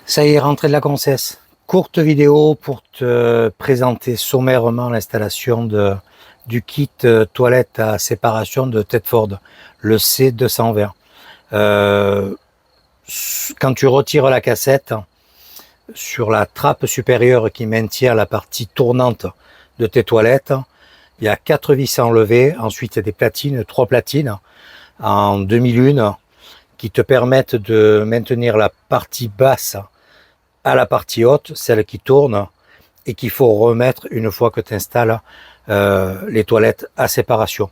Ça y est, rentrée de la Concesse. Courte vidéo pour te présenter sommairement l'installation du kit toilette à séparation de Tedford, le C220. Quand tu retires la cassette, sur la trappe supérieure qui maintient la partie tournante de tes toilettes, il y a 4 vis à enlever. Ensuite, il y a des platines, 3 platines en 2001 qui te permettent de maintenir la partie basse à la partie haute, celle qui tourne, et qu'il faut remettre une fois que tu installes les toilettes à séparation.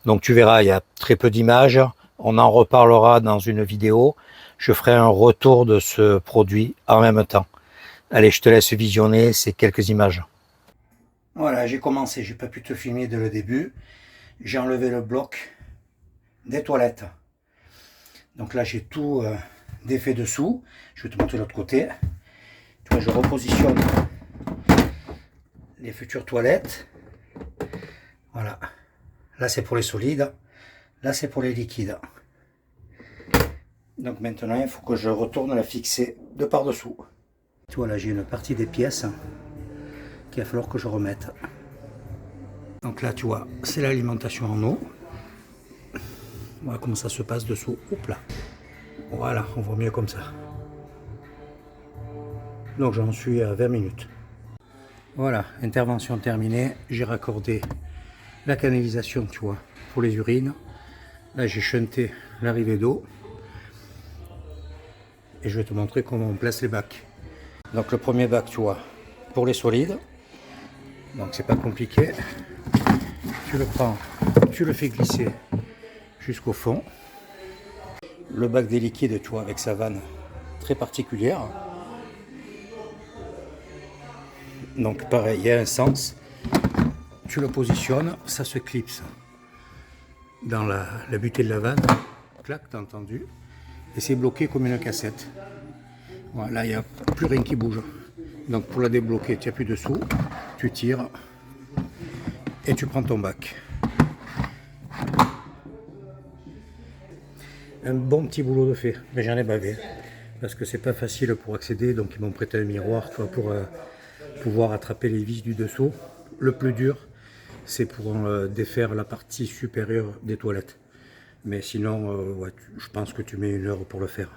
Donc tu verras, il y a très peu d'images, on en reparlera dans une vidéo, je ferai un retour de ce produit en même temps. Allez, je te laisse visionner ces quelques images. Voilà, j'ai commencé, j'ai pas pu te filmer dès le début, j'ai enlevé le bloc des toilettes. Donc là j'ai tout défait dessous, je vais te montrer l'autre côté. Je repositionne les futures toilettes. Voilà. Là, c'est pour les solides. Là, c'est pour les liquides. Donc maintenant, il faut que je retourne la fixer de par-dessous. Voilà, j'ai une partie des pièces qu'il va falloir que je remette. Donc là, tu vois, c'est l'alimentation en eau. Voilà comment ça se passe dessous. Hop là. Voilà, on voit mieux comme ça. Donc j'en suis à 20 minutes. Voilà, intervention terminée. J'ai raccordé la canalisation, tu vois, pour les urines. Là, j'ai shunté l'arrivée d'eau. Et je vais te montrer comment on place les bacs. Donc le premier bac, tu vois, pour les solides. Donc c'est pas compliqué. Tu le prends, tu le fais glisser jusqu'au fond. Le bac des liquides, tu vois, avec sa vanne très particulière. Donc pareil, il y a un sens. Tu le positionnes, ça se clipse dans la butée de la vanne. Clac, t'as entendu. Et c'est bloqué comme une cassette. Voilà, il n'y a plus rien qui bouge. Donc pour la débloquer, tu appuies dessous, tu tires et tu prends ton bac. Un bon petit boulot de fait, mais j'en ai bavé. Parce que c'est pas facile pour accéder, donc ils m'ont prêté un miroir, tu vois, pour pouvoir attraper les vis du dessous. Le plus dur, c'est pour défaire la partie supérieure des toilettes. Mais sinon, ouais, je pense que tu mets 1 heure pour le faire.